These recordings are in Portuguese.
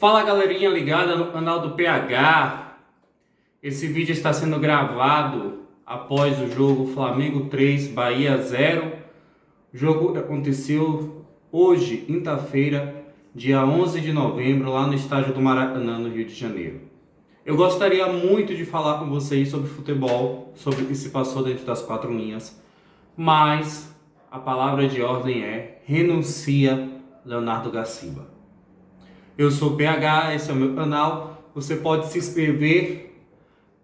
Fala galerinha ligada no canal do PH. Esse vídeo está sendo gravado após o jogo Flamengo 3, Bahia 0. O jogo aconteceu hoje, quinta-feira, dia 11 de novembro, lá no estádio do Maracanã, no Rio de Janeiro. Eu gostaria muito de falar com vocês sobre futebol, sobre o que se passou dentro das quatro linhas, mas a palavra de ordem é: renuncia Leonardo Gaciba. Eu sou o PH, esse é o meu canal. Você pode se inscrever,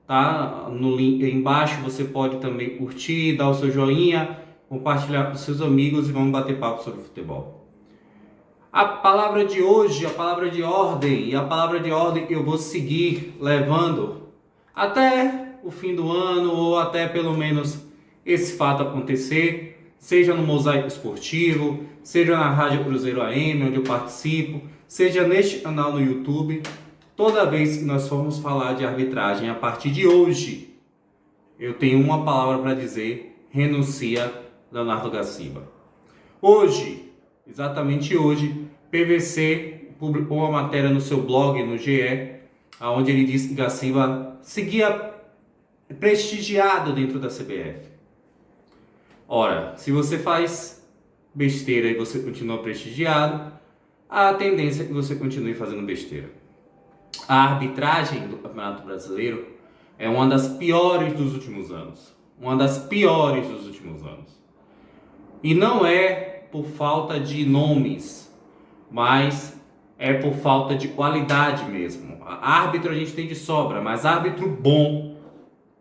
tá? No link aí embaixo. Você pode também curtir, dar o seu joinha, compartilhar com seus amigos e vamos bater papo sobre futebol. A palavra de hoje, a palavra de ordem, e a palavra de ordem que eu vou seguir levando até o fim do ano, ou até pelo menos esse fato acontecer, seja no Mosaico Esportivo, seja na Rádio Cruzeiro AM, onde eu participo, seja neste canal no YouTube. Toda vez que nós formos falar de arbitragem a partir de hoje, eu tenho uma palavra para dizer: renuncia Leonardo Gaciba. Hoje, exatamente hoje, PVC publicou uma matéria no seu blog, no GE, onde ele disse que Gaciba seguia prestigiado dentro da CBF. Ora, se você faz besteira e você continua prestigiado, a tendência é que você continue fazendo besteira. A arbitragem do Campeonato Brasileiro é uma das piores dos últimos anos. Uma das piores dos últimos anos. E não é por falta de nomes, mas é por falta de qualidade mesmo. Árbitro a gente tem de sobra, mas árbitro bom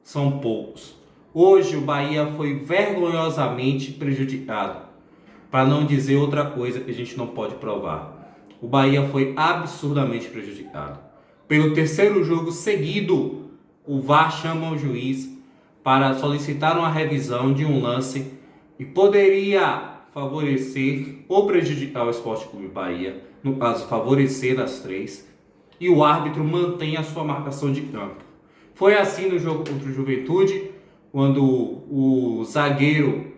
são poucos. Hoje o Bahia foi vergonhosamente prejudicado, para não dizer outra coisa que a gente não pode provar. O Bahia foi absurdamente prejudicado. Pelo terceiro jogo seguido, o VAR chama o juiz para solicitar uma revisão de um lance que poderia favorecer ou prejudicar o Sport Clube Bahia, no caso favorecer das três, e o árbitro mantém a sua marcação de campo. Foi assim no jogo contra o Juventude, quando o zagueiro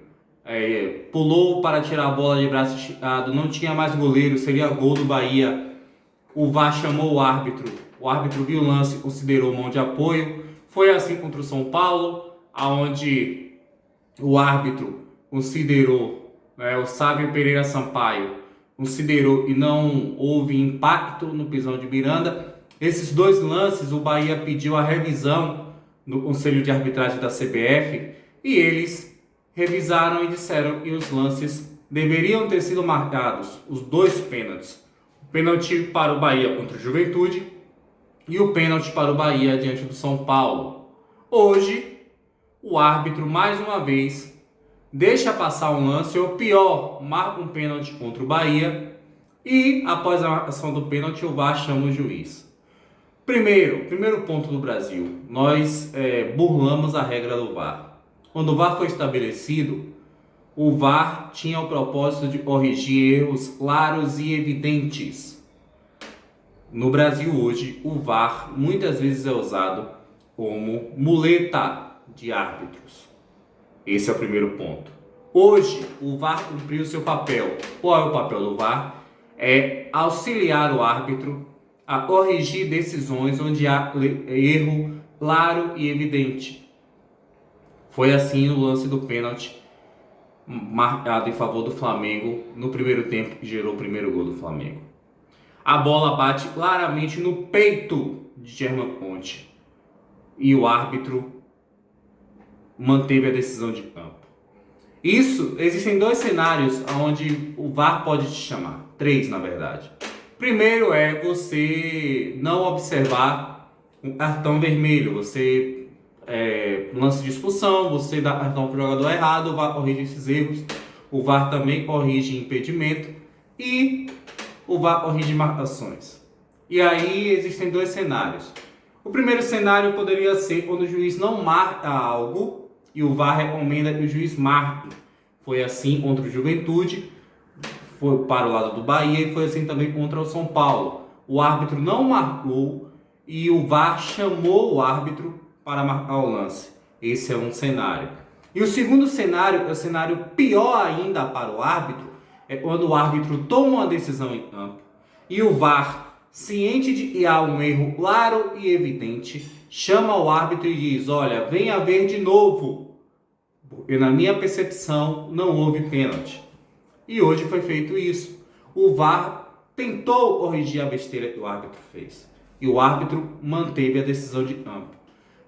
pulou para tirar a bola de braço esticado, não tinha mais goleiro, seria gol do Bahia. O VAR chamou o árbitro viu o lance, considerou mão de apoio. Foi assim contra o São Paulo, onde o árbitro considerou, o Sávio Pereira Sampaio considerou e não houve impacto no pisão de Miranda. Esses dois lances o Bahia pediu a revisão no Conselho de Arbitragem da CBF e eles revisaram e disseram que os lances deveriam ter sido marcados, os dois pênaltis. O pênalti para o Bahia contra o Juventude e o pênalti para o Bahia diante do São Paulo. Hoje, o árbitro, mais uma vez, deixa passar um lance, ou pior, marca um pênalti contra o Bahia e, após a marcação do pênalti, o VAR chama o juiz. Primeiro ponto do Brasil, nós burlamos a regra do VAR. Quando o VAR foi estabelecido, o VAR tinha o propósito de corrigir erros claros e evidentes. No Brasil hoje, o VAR muitas vezes é usado como muleta de árbitros. Esse é o primeiro ponto. Hoje, o VAR cumpriu seu papel. Qual é o papel do VAR? É auxiliar o árbitro a corrigir decisões onde há erro claro e evidente. Foi assim no lance do pênalti marcado em favor do Flamengo no primeiro tempo, que gerou o primeiro gol do Flamengo. A bola bate claramente no peito de Germán Conte e o árbitro manteve a decisão de campo. Existem dois cenários onde o VAR pode te chamar. Três, na verdade. Primeiro é você não observar um cartão vermelho. Você lance de expulsão, você dá cartão para o jogador errado, o VAR corrige esses erros. O VAR também corrige impedimento e o VAR corrige marcações. E aí existem dois cenários. O primeiro cenário poderia ser quando o juiz não marca algo e o VAR recomenda que o juiz marque. Foi assim contra o Juventude, foi para o lado do Bahia e foi assim também contra o São Paulo. O árbitro não marcou e o VAR chamou o árbitro para marcar o lance. Esse é um cenário. E o segundo cenário, é o cenário pior ainda para o árbitro, é quando o árbitro toma uma decisão em campo e o VAR ciente de que há um erro claro e evidente, chama o árbitro e diz: olha, venha ver de novo, porque na minha percepção não houve pênalti. E hoje foi feito isso. O VAR tentou corrigir a besteira que o árbitro fez. E o árbitro manteve a decisão de campo.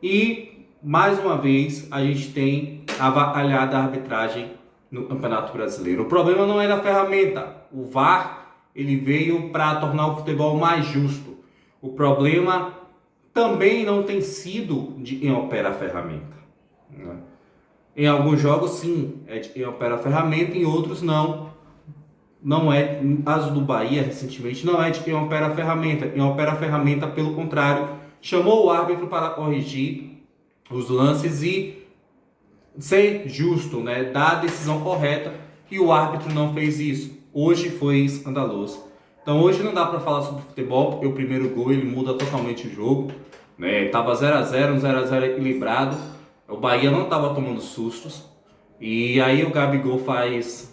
E, mais uma vez, a gente tem avaliado a arbitragem no Campeonato Brasileiro. O problema não é da ferramenta. O VAR, ele veio para tornar o futebol mais justo. O problema também não tem sido de quem opera a ferramenta, né? Em alguns jogos, sim, é de quem opera a ferramenta, em outros não. Não é, no caso do Bahia, recentemente, não é de quem opera a ferramenta. Quem opera a ferramenta, pelo contrário, chamou o árbitro para corrigir os lances e ser justo, né? Dar a decisão correta, e o árbitro não fez isso. Hoje foi escandaloso. Então hoje não dá para falar sobre futebol, porque o primeiro gol ele muda totalmente o jogo, né? Tava 0 a 0, um 0 a 0 equilibrado. O Bahia não estava tomando sustos. E aí o Gabigol faz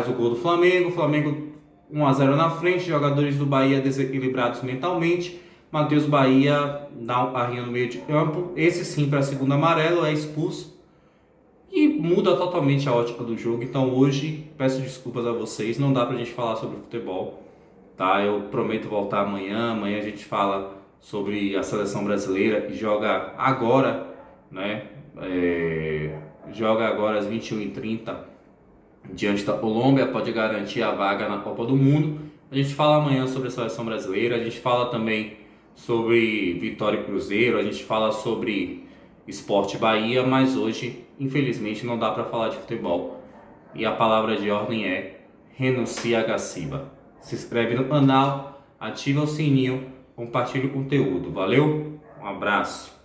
o gol do Flamengo. O Flamengo 1 a 0 na frente, jogadores do Bahia desequilibrados mentalmente. Matheus Bahia dá um carrinho no meio de campo. Esse sim para segundo amarelo, é expulso. E muda totalmente a ótica do jogo. Então hoje, peço desculpas a vocês, não dá pra gente falar sobre futebol, tá? Eu prometo voltar amanhã. Amanhã a gente fala sobre a seleção brasileira, que joga agora, né? Joga agora às 21h30 diante da Colômbia, pode garantir a vaga na Copa do Mundo. A gente fala amanhã sobre a seleção brasileira, a gente fala também sobre Vitória e Cruzeiro, a gente fala sobre Sport Bahia, mas hoje, infelizmente, não dá para falar de futebol. E a palavra de ordem é: renuncia a Gaciba. Se inscreve no canal, ativa o sininho, compartilha o conteúdo. Valeu? Um abraço.